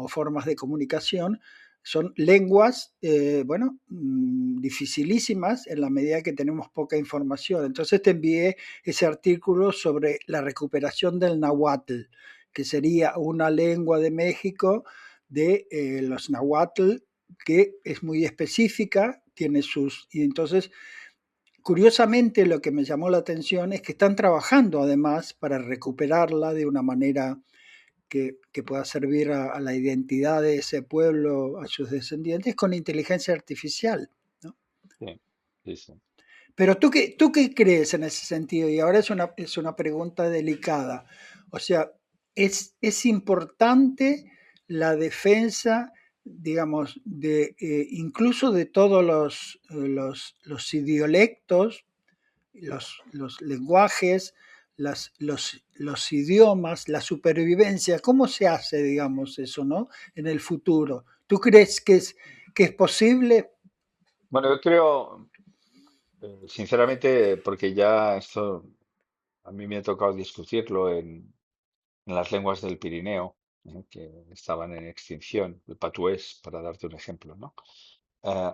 formas de comunicación, son lenguas, bueno, dificilísimas en la medida que tenemos poca información. Entonces te envié ese artículo sobre la recuperación del náhuatl, que sería una lengua de México de los náhuatl, que es muy específica, tiene sus... Y entonces, curiosamente, lo que me llamó la atención es que están trabajando además para recuperarla de una manera que pueda servir a la identidad de ese pueblo, a sus descendientes, con inteligencia artificial, ¿no? sí, sí, sí. Pero ¿tú qué crees en ese sentido? Y ahora es una pregunta delicada. O sea, es importante la defensa, digamos, incluso de todos los idiolectos, los lenguajes, los idiomas, la supervivencia. ¿Cómo se hace, digamos, eso, ¿no? En el futuro. ¿Tú crees que es posible? Bueno, yo creo, sinceramente, porque ya esto a mí me ha tocado discutirlo en las lenguas del Pirineo, que estaban en extinción, el patués, para darte un ejemplo, ¿no?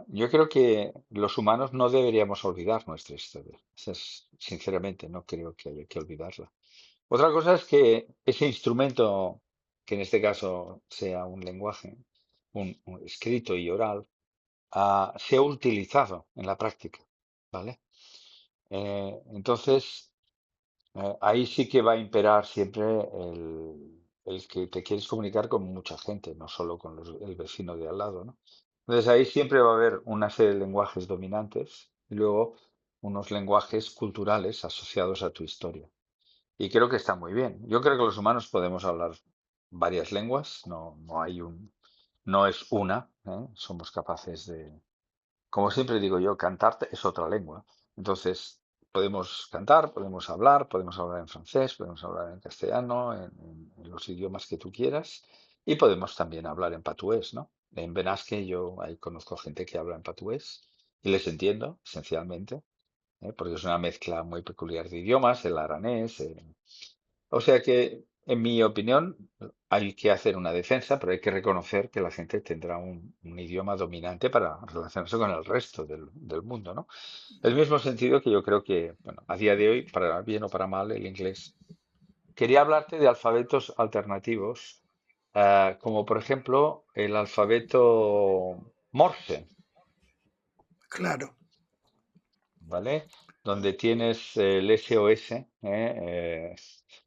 Yo creo que los humanos no deberíamos olvidar nuestra historia. Sinceramente, no creo que haya que olvidarla. Otra cosa es que ese instrumento, que en este caso sea un lenguaje, un escrito y oral, sea utilizado en la práctica, ¿vale? Entonces, ahí sí que va a imperar siempre el que te quieres comunicar con mucha gente, no solo con el vecino de al lado, ¿no? Entonces ahí siempre va a haber una serie de lenguajes dominantes y luego unos lenguajes culturales asociados a tu historia. Y creo que está muy bien. Yo creo que los humanos podemos hablar varias lenguas, no es una, ¿eh? Somos capaces de, como siempre digo yo, cantar es otra lengua. Entonces, podemos cantar, podemos hablar en francés, podemos hablar en castellano, en los idiomas que tú quieras, y podemos también hablar en patués, ¿no? En Benasque yo ahí conozco gente que habla en patués y les entiendo, esencialmente, porque es una mezcla muy peculiar de idiomas, el aranés, o sea que, en mi opinión, hay que hacer una defensa, pero hay que reconocer que la gente tendrá un idioma dominante para relacionarse con el resto del mundo, ¿no? El mismo sentido que yo creo que, bueno, a día de hoy, para bien o para mal, el inglés. Quería hablarte de alfabetos alternativos, como por ejemplo el alfabeto Morse, Claro. ¿vale? Donde tienes el SOS,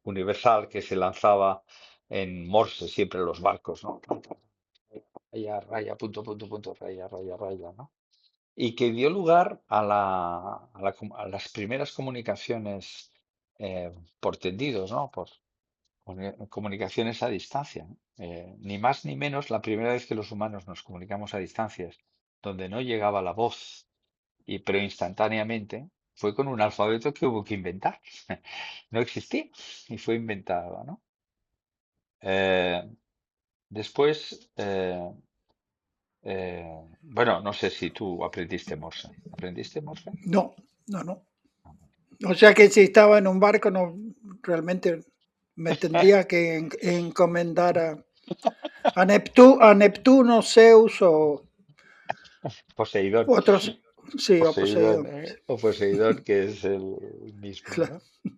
universal, que se lanzaba en Morse siempre en los barcos, ¿no? Raya, raya, punto, punto, punto, raya, raya, raya, ¿no? Y que dio lugar a las primeras comunicaciones por tendidos, ¿no? Por comunicaciones a distancia, ¿no? Ni más ni menos la primera vez que los humanos nos comunicamos a distancias, donde no llegaba la voz pero instantáneamente fue con un alfabeto que hubo que inventar. No existía y fue inventado, ¿no? Eh, después, bueno, no sé si tú aprendiste Morse. ¿Aprendiste Morse? No, no, no. O sea que si estaba en un barco, no, realmente Me tendría que encomendar a Neptuno, Zeus o Poseidón. otros. Sí, o Poseidón, Poseidón. o Poseidón, que es el mismo, Claro. ¿no?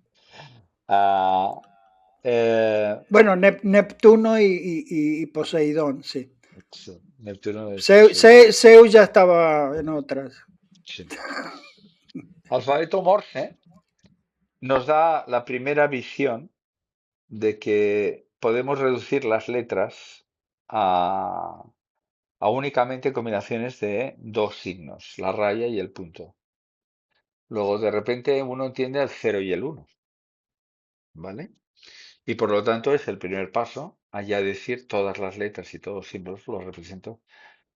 Ah, eh, Bueno, Neptuno y Poseidón, sí. sí, Neptuno es Poseidón. Zeus ya estaba en otras. Sí. Alfabeto Morse nos da la primera visión de que podemos reducir las letras a, a únicamente combinaciones de dos signos, la raya y el punto. Luego, de repente, uno entiende el 0 y el 1, ¿vale? Y por lo tanto es el primer paso a ya decir todas las letras y todos los símbolos los represento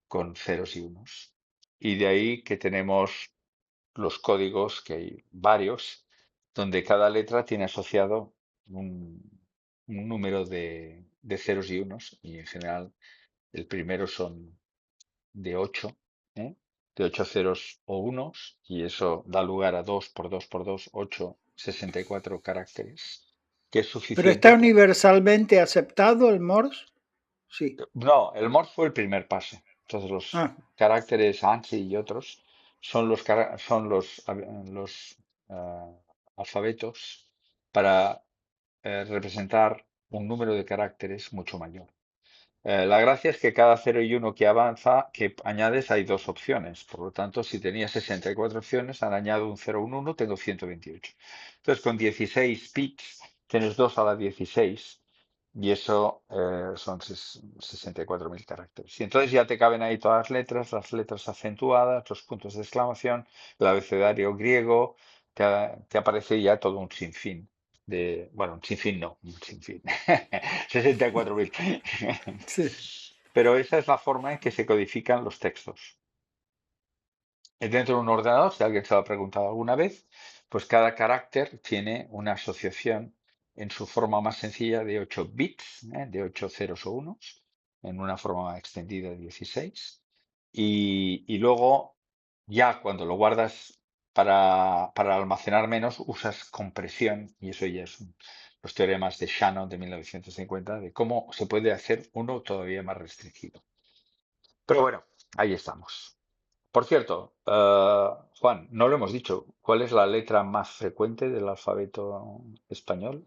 con ceros y unos. Y de ahí que tenemos los códigos, que hay varios, donde cada letra tiene asociado un, un número de ceros y unos, y en general el primero son de 8, ¿eh? De 8 ceros o unos, y eso da lugar a 2 por 2 por 2, 8, 64 caracteres, que es ¿Pero está suficiente. universalmente aceptado el Morse? Sí. No, el Morse fue el primer paso. Entonces los Ah, caracteres ANSI y otros son los eh, alfabetos para representar un número de caracteres mucho mayor. La gracia es que cada 0 y 1 que avanza, que añades, hay dos opciones. Por lo tanto, si tenía 64 opciones, al añado un 0, un 1, tengo 128. Entonces, con 16 bits, tienes 2 a la 16 y eso son 64.000 caracteres. Y entonces ya te caben ahí todas las letras acentuadas, los puntos de exclamación, el abecedario griego, te aparece ya todo un sinfín bueno, un sinfín no, un sinfín, 64.000. sí. Pero esa es la forma en que se codifican los textos. Dentro de un ordenador, si alguien se lo ha preguntado alguna vez, pues cada carácter tiene una asociación en su forma más sencilla de 8 bits, de 8 ceros o unos, en una forma extendida de 16. Y luego, ya cuando lo guardas para almacenar menos, usas compresión, y eso ya es los teoremas de Shannon de 1950, de cómo se puede hacer uno todavía más restringido. Pero bueno, ahí estamos. Por cierto, Juan, no lo hemos dicho. ¿Cuál es la letra más frecuente del alfabeto español?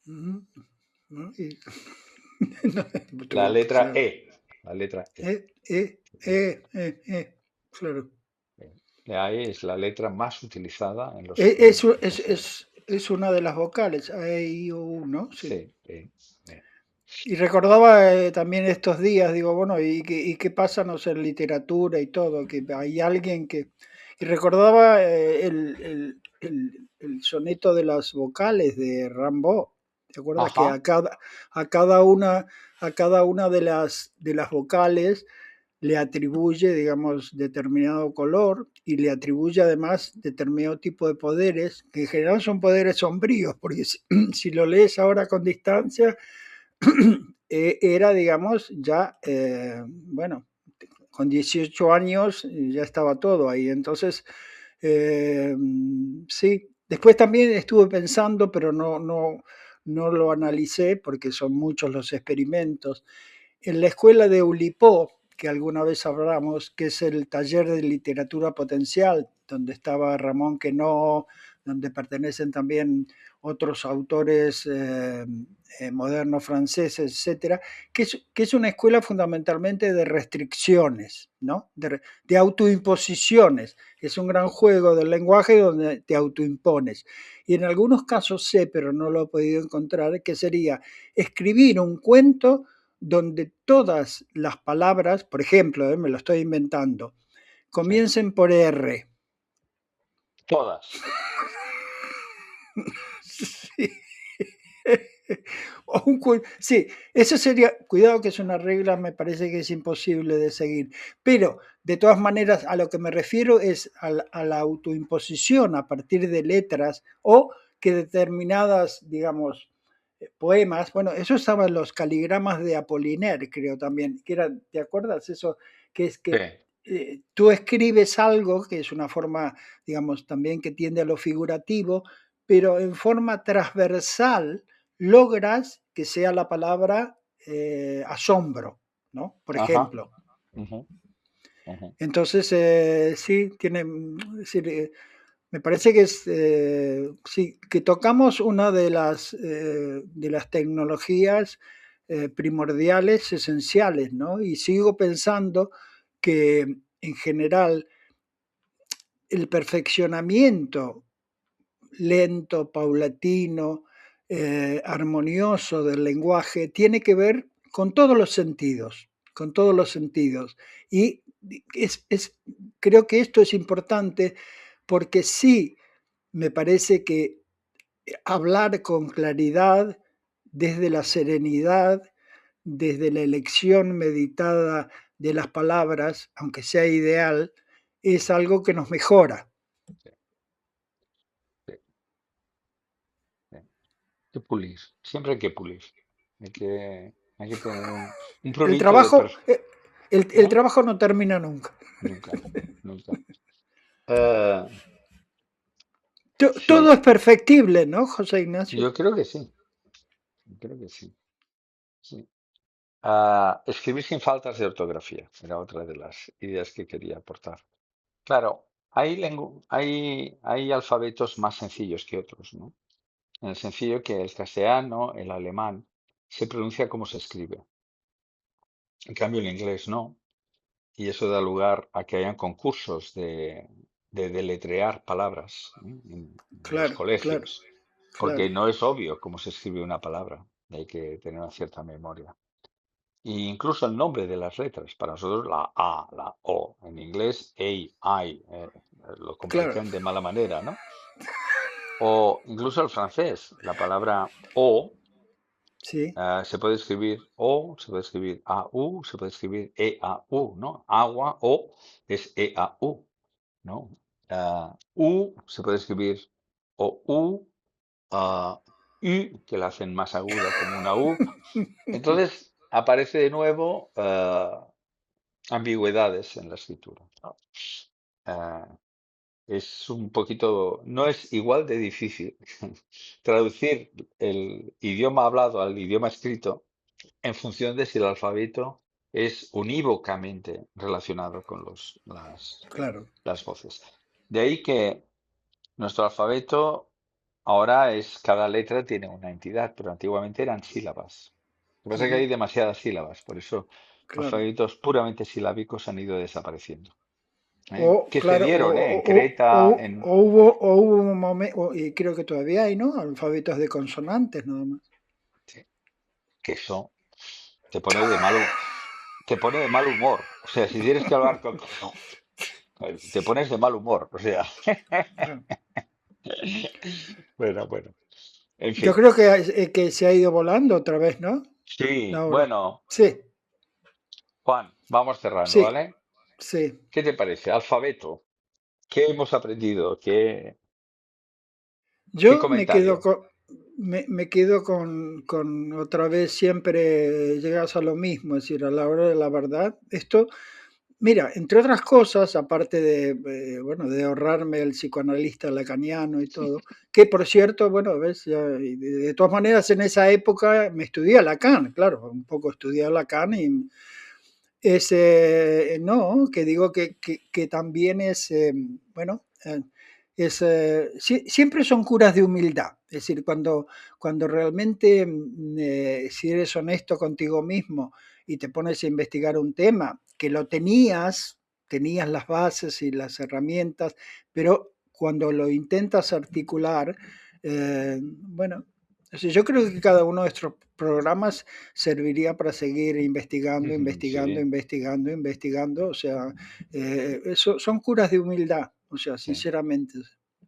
Mm, ¿no? No, La tuve que letra saber. E. La letra E. Claro. La E es la letra más utilizada en los procesadores. Es una de las vocales, A, E, I, O, U, ¿no? Sí. Sí, E. Y recordaba también estos días, digo, bueno, ¿y qué pasa, no sé, en literatura y todo? Que hay alguien que... Y recordaba el soneto de las vocales de Rimbaud. ¿Te acuerdas que Ajá. a cada una de las vocales le atribuye, digamos, determinado color y le atribuye además determinado tipo de poderes, que en general son poderes sombríos, porque si lo lees ahora con distancia, era, digamos, ya, bueno, con 18 años ya estaba todo ahí. Entonces, eh, sí. Después también estuve pensando, pero no lo analicé porque son muchos los experimentos. En la escuela de Oulipo, que alguna vez hablamos, que es el taller de literatura potencial, donde estaba Ramón Queneau, donde pertenecen también otros autores modernos franceses, etcétera, que es una escuela fundamentalmente de restricciones, ¿no? De autoimposiciones. Es un gran juego del lenguaje donde te autoimpones. Y en algunos casos sé, pero no lo he podido encontrar, que sería escribir un cuento donde todas las palabras, por ejemplo, me lo estoy inventando, Sí. comiencen por R. Todas. Sí. Sí, eso sería, cuidado que es una regla, me parece que es imposible de seguir, pero de todas maneras a lo que me refiero es a la autoimposición a partir de letras o que determinadas, digamos, poemas, bueno, eso estaba en los caligramas de Apollinaire, creo también, que eran, ¿te acuerdas eso? Que es Sí. que tú escribes algo, que es una forma, digamos, también que tiende a lo figurativo, pero en forma transversal logras que sea la palabra asombro, ¿no? Por Ajá. ejemplo. Ujú, ujú. Entonces, sí, me parece que sí, que tocamos una de las tecnologías primordiales, esenciales, ¿no? Y sigo pensando que en general el perfeccionamiento lento, paulatino, armonioso del lenguaje tiene que ver con todos los sentidos, con todos los sentidos. Y creo que esto es importante porque sí me parece que hablar con claridad, desde la serenidad, desde la elección meditada de las palabras, aunque sea ideal, es algo que nos mejora. Sí, sí, sí. Hay que pulir, siempre hay que pulir. Hay que tener un El prurito de trabajo, el ¿eh? trabajo no termina nunca. Nunca, nunca. Eh, Todo sí, es perfectible, ¿no, José Ignacio? yo creo que sí, creo que sí. Sí. Escribir sin faltas de ortografía era otra de las ideas que quería aportar. Claro, hay alfabetos más sencillos que otros, ¿no? En el sencillo que el castellano, el alemán, se pronuncia como se escribe. En cambio, el inglés no. Y eso da lugar a que hayan concursos de deletrear palabras, ¿eh? En los Claro, claro, colegios, porque claro. no es obvio cómo se escribe una palabra. Y hay que tener una cierta memoria. Y incluso el nombre de las letras. Para nosotros la A, la O. En inglés, A, I. Lo Claro, complican de mala manera, ¿no? O incluso el francés. La palabra O sí. se puede escribir O, se puede escribir AU, se puede escribir EAU, ¿no? Agua, O es EAU, ¿no? U se puede escribir o U, U, que la hacen más aguda como una U. Entonces aparece de nuevo ambigüedades en la escritura, ¿no? Ah, es un poquito, no es igual de difícil traducir el idioma hablado al idioma escrito en función de si el alfabeto es unívocamente relacionado con Claro. las voces. De ahí que nuestro alfabeto ahora cada letra tiene una entidad, pero antiguamente eran sílabas. Lo que pasa es que hay Ujú, demasiadas sílabas, por eso claro. alfabetos puramente silábicos han ido desapareciendo. ¿Eh? O, Que claro, cedieron, ¿eh? En Creta, en... o hubo un momento, y creo que todavía hay, ¿no? Alfabetos de consonantes nada más. Sí, que eso te pone de te pone de mal humor. O sea, si tienes que hablar con... Te pones de mal humor. O sea, Claro. bueno, bueno. En Yo fin. creo que se ha ido volando otra vez, ¿no? Sí, Ahora. bueno, Sí, Juan, vamos cerrando, sí, ¿vale? sí. ¿Qué te parece? Alfabeto. ¿Qué hemos aprendido? ¿Qué Yo comentario? me quedo con otra vez siempre llegas a lo mismo, es decir, a la hora de la verdad. Esto, mira, entre otras cosas, aparte bueno, de ahorrarme el psicoanalista lacaniano y todo, que por cierto, bueno, ves, de todas maneras en esa época me estudié a Lacan, claro, un poco estudié a Lacan y no, que digo que también es, bueno, siempre son curas de humildad. Es decir, cuando realmente, si eres honesto contigo mismo y te pones a investigar un tema, que lo tenías las bases y las herramientas, pero cuando lo intentas articular, bueno, o sea, yo creo que cada uno de estos programas serviría para seguir investigando, investigando, Sí, investigando, investigando. O sea, eso son curas de humildad, o sea, sí. sinceramente.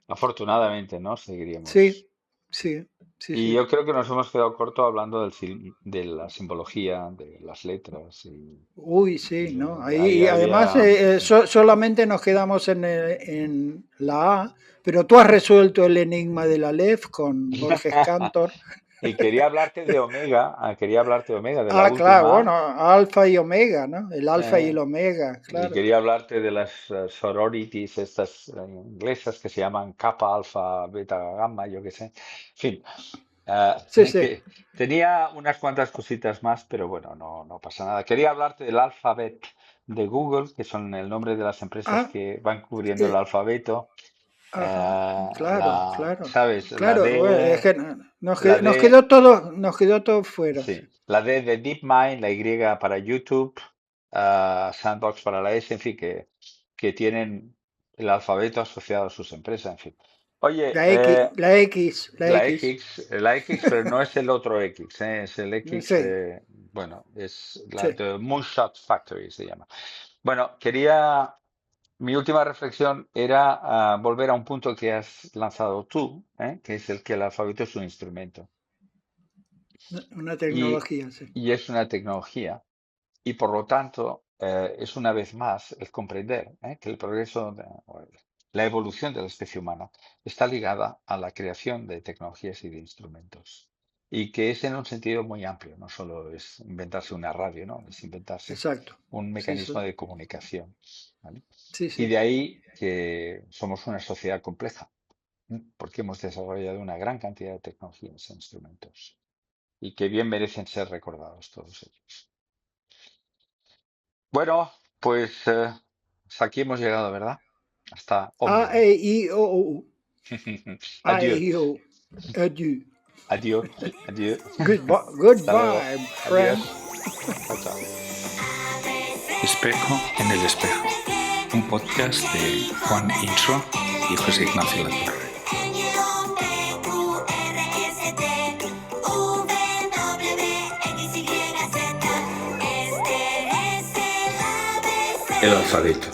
Afortunadamente, ¿no? Sí, Seguiríamos. sí, sí, Y sí. yo creo que nos hemos quedado corto hablando de la simbología, de las letras. Uy, sí, ¿no? Ahí Ahí además había... solamente nos quedamos en la A, pero tú has resuelto el enigma de la Aleph con Borges Cantor. Y quería hablarte de Omega, de la Claro, bueno, última. alfa y omega, ¿no? El alfa y eh, el omega, y claro. quería hablarte de las sororities estas inglesas que se llaman kappa, alfa, beta, gamma, yo qué sé. En fin, Sí, sí. que tenía unas cuantas cositas más, pero bueno, no pasa nada. Quería hablarte del alfabet de Google, que son el nombre de las empresas Ah, que van cubriendo el eh, alfabeto. ajá, claro, claro. ¿Sabes? Claro, bueno, es que La nos D, nos quedó todo fuera. sí, la D de DeepMind, la Y para YouTube, Sandbox para la S, en fin, que tienen el alfabeto asociado a sus empresas, en fin. Oye, La X. La X, pero no es el otro X, es el X, Sí, bueno, es la sí. de Moonshot Factory, se llama. Bueno, mi última reflexión era volver a un punto que has lanzado tú, que es el que el alfabeto es un instrumento Una y, tecnología, sí. y es una tecnología y por lo tanto es una vez más el comprender que el progreso, o la evolución de la especie humana está ligada a la creación de tecnologías y de instrumentos. Y que es en un sentido muy amplio, no solo es inventarse una radio, ¿no? Es inventarse Exacto. un Sí, mecanismo sí. de comunicación. ¿Vale? Sí, Y sí. de ahí que somos una sociedad compleja, porque hemos desarrollado una gran cantidad de tecnologías e instrumentos y que bien merecen ser recordados todos ellos. Bueno, pues hasta aquí hemos llegado, ¿verdad? Hasta A, Omnium. E, I, O, U. A, Adiós, E, I, O. Adieu. adiós, adiós. Goodbye, Hasta luego. goodbye, friend. Adiós. Chao, chao. Espejo en el espejo, un podcast de Juan Inso y José Ignacio Latorre. El alfabeto.